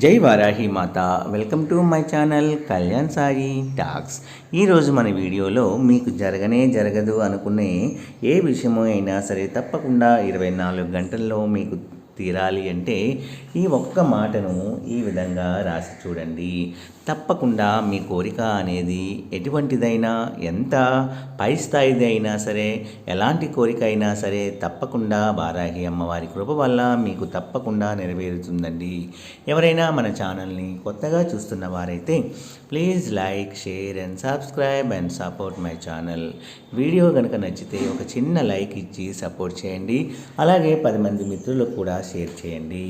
జై వారాహి మాత. Welcome to my channel Kalyan Sai talks. ఈరోజు మన వీడియోలో మీకు జరగదు అనుకునే ఏ విషయమో అయినా సరే తప్పకుండా 24 గంటల్లో మీకు తీరాలి అంటే ఈ ఒక్క మాటను ఈ విధంగా రాసి చూడండి. తప్పకుండా మీ కోరిక అనేది ఎటువంటిదైనా, ఎంత పై స్థాయిది అయినా సరే, ఎలాంటి కోరిక అయినా సరే తప్పకుండా వారాహి అమ్మవారి కృప వల్ల మీకు తప్పకుండా నెరవేరుతుందండి. ఎవరైనా మన ఛానల్ని కొత్తగా చూస్తున్న వారైతే please like, share and subscribe and support my channel. Video కనుక నచ్చితే ఒక చిన్న లైక్ ఇచ్చి సపోర్ట్ చేయండి. అలాగే 10 మంది మిత్రులకు కూడా షేర్ చేయండి.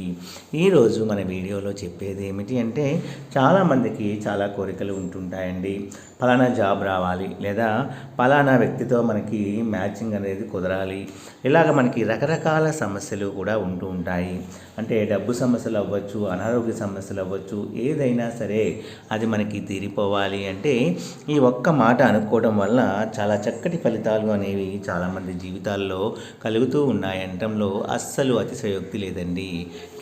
ఈరోజు మన వీడియోలో చెప్పేది ఏమిటి అంటే, చాలామందికి చాలా కోరికలు ఉంటుంటాయండి. ఫలానా జాబ్ రావాలి, లేదా ఫలానా వ్యక్తితో మనకి మ్యాచింగ్ అనేది కుదరాలి. ఇలాగ మనకి రకరకాల సమస్యలు కూడా ఉంటూ ఉంటాయి. అంటే డబ్బు సమస్యలు అవ్వచ్చు, అనారోగ్య సమస్యలు అవ్వచ్చు, ఏదైనా సరే అది మనకి తీరిపోవాలి అంటే ఈ ఒక్క మాట అనుకోవడం వల్ల చాలా చక్కటి ఫలితాలు అనేవి చాలామంది జీవితాల్లో కలుగుతూ ఉన్నాయంటంలో అస్సలు అతిశయోక్తి లేదండి.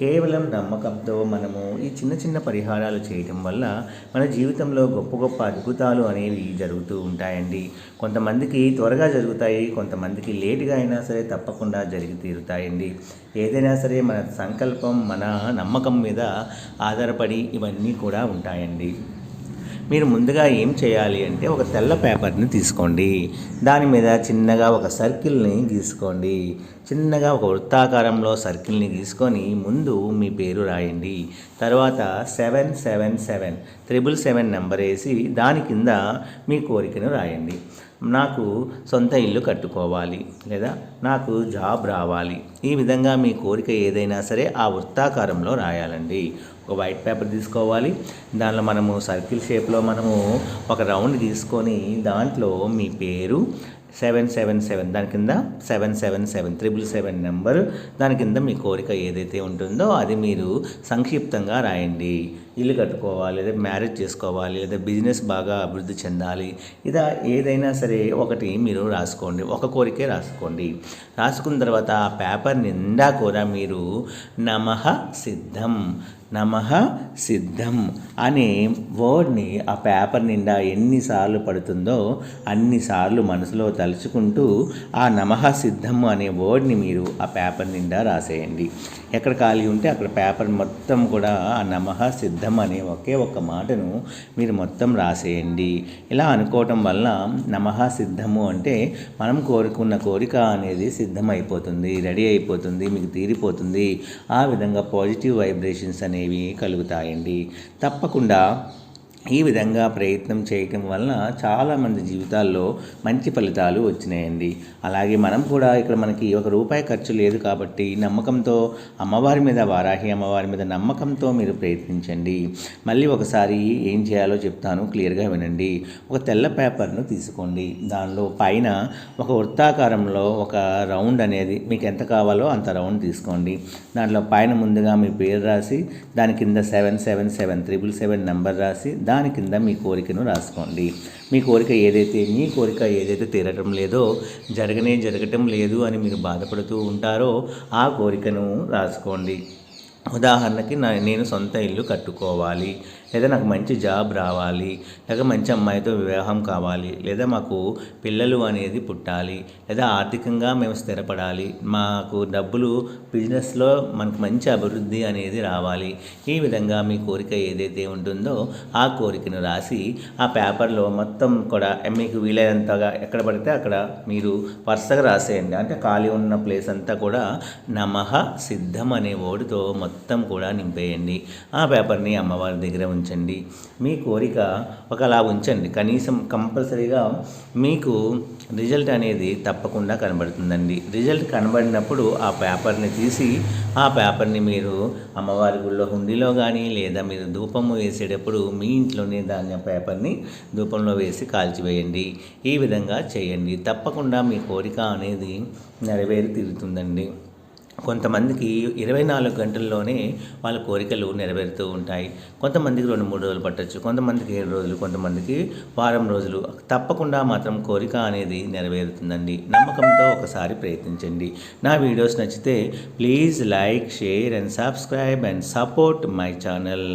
కేవలం నమ్మకంతో మనము ఈ చిన్న చిన్న పరిహారాలు చేయటం వల్ల మన జీవితంలో గొప్ప గొప్ప అద్భుతాలు అనేవి జరుగుతూ ఉంటాయండి. కొంతమందికి త్వరగా జరుగుతాయి, కొంతమందికి లేటుగా అయినా సరే తప్పకుండా జరిగి తీరుతాయండి. ఏదైనా సరే మన సంకల్పం, మన నమ్మకం మీద ఆధారపడి ఇవన్నీ కూడా ఉంటాయండి. మీరు ముందుగా ఏం చేయాలి అంటే, ఒక తెల్ల పేపర్ని తీసుకోండి. దాని మీద చిన్నగా ఒక సర్కిల్ని గీసుకోండి. చిన్నగా ఒక వృత్తాకారంలో సర్కిల్ని గీసుకొని ముందు మీ పేరు రాయండి. తర్వాత 777 నెంబర్ వేసి దాని కింద మీ కోరికను రాయండి. నాకు సొంత ఇల్లు కట్టుకోవాలి, లేదా నాకు జాబ్ రావాలి. ఈ విధంగా మీ కోరిక ఏదైనా సరే ఆ వృత్తాకారంలో రాయాలండి. ఒక వైట్ పేపర్ తీసుకోవాలి. దానిలో మనము సర్కిల్ షేప్లో మనము ఒక రౌండ్ తీసుకొని దాంట్లో మీ పేరు 777, దాని కింద 777 నెంబర్, దాని కింద మీ కోరిక ఏదైతే ఉంటుందో అది మీరు సంక్షిప్తంగా రాయండి. ఇల్లు కట్టుకోవాలి, లేదా మ్యారేజ్ చేసుకోవాలి, లేదా బిజినెస్ బాగా అభివృద్ధి చెందాలి, ఇదా ఏదైనా సరే ఒకటి మీరు రాసుకోండి. ఒక కోరికే రాసుకోండి. రాసుకున్న తర్వాత ఆ పేపర్ నిండా కూడా మీరు నమః సిద్ధం, నమః సిద్ధం అనే వర్డ్ని ఆ పేపర్ నిండా ఎన్నిసార్లు పడుతుందో అన్నిసార్లు మనసులో తలుచుకుంటూ ఆ నమః సిద్ధం అనే వర్డ్ని మీరు ఆ పేపర్ నిండా రాసేయండి. ఎక్కడ ఖాళీ ఉంటే అక్కడ పేపర్ మొత్తం కూడా ఆ నమః సిద్ధం అనే ఒకే ఒక్క మాటను మీరు మొత్తం రాసేయండి. ఇలా అనుకోవటం వల్ల నమః సిద్ధము అంటే మనం కోరుకున్న కోరిక అనేది సిద్ధమైపోతుంది, రెడీ అయిపోతుంది, మీకు తీరిపోతుంది. ఆ విధంగా పాజిటివ్ వైబ్రేషన్స్ అనేవి కలుగుతాయండి. తప్పకుండా ఈ విధంగా ప్రయత్నం చేయటం వలన చాలామంది జీవితాల్లో మంచి ఫలితాలు వచ్చినాయండి. అలాగే మనం కూడా ఇక్కడ మనకి ₹1 ఖర్చు లేదు కాబట్టి నమ్మకంతో అమ్మవారి మీద, వారాహి అమ్మవారి మీద నమ్మకంతో మీరు ప్రయత్నించండి. మళ్ళీ ఒకసారి ఏం చేయాలో చెప్తాను, క్లియర్గా వినండి. ఒక తెల్ల పేపర్ను తీసుకోండి. దానిలో పైన ఒక వృత్తాకారంలో ఒక రౌండ్ అనేది మీకు ఎంత కావాలో అంత రౌండ్ తీసుకోండి. దాంట్లో పైన ముందుగా మీ పేరు రాసి దాని కింద 777 నెంబర్ రాసి దాని కింద మీ కోరికను రాసుకోండి. మీ కోరిక ఏదైతే తీరటం లేదో, జరగటం లేదు అని మీరు బాధపడుతూ ఉంటారో ఆ కోరికను రాసుకోండి. ఉదాహరణకి నేను సొంత ఇల్లు కట్టుకోవాలి, లేదా నాకు మంచి జాబ్ రావాలి, లేదా మంచి అమ్మాయితో వివాహం కావాలి, లేదా మాకు పిల్లలు అనేది పుట్టాలి, లేదా ఆర్థికంగా మేము స్థిరపడాలి, మాకు డబ్బులు బిజినెస్లో మనకు మంచి అభివృద్ధి అనేది రావాలి. ఈ విధంగా మీ కోరిక ఏదైతే ఉంటుందో ఆ కోరికను రాసి ఆ పేపర్లో మొత్తం కూడా మీకు వీలైనంతగా ఎక్కడ పడితే అక్కడ మీరు వరుసగా రాసేయండి. అంటే ఖాళీ ఉన్న ప్లేస్ అంతా కూడా నమః సిద్ధం అనే వర్డ్తో మొత్తం కూడా నింపేయండి. ఆ పేపర్ని అమ్మవారి దగ్గర ఉంచండి. మీ కోరిక ఒకలా ఉంచండి. కనీసం కంపల్సరీగా మీకు రిజల్ట్ అనేది తప్పకుండా కనబడుతుందండి. రిజల్ట్ కనబడినప్పుడు ఆ పేపర్ని తీసి ఆ పేపర్ని మీరు అమ్మవారి గుళ్ళో హుండీలో కానీ, లేదా మీరు ధూపము వేసేటప్పుడు మీ ఇంట్లోనే దాని పేపర్ని ధూపంలో వేసి కాల్చివేయండి. ఈ విధంగా చేయండి. తప్పకుండా మీ కోరిక అనేది నెరవేరి తీరుతుందండి. కొంతమందికి 24 గంటల్లోనే వాళ్ళ కోరికలు నెరవేరుతూ ఉంటాయి. కొంతమందికి 2, 3 రోజులు పట్టొచ్చు. కొంతమందికి 7 రోజులు, కొంతమందికి వారం రోజులు. తప్పకుండా మాత్రం కోరిక అనేది నెరవేరుతుందండి. నమ్మకంతో ఒకసారి ప్రయత్నించండి. నా వీడియోస్ నచ్చితే please like, share and subscribe and support my channel.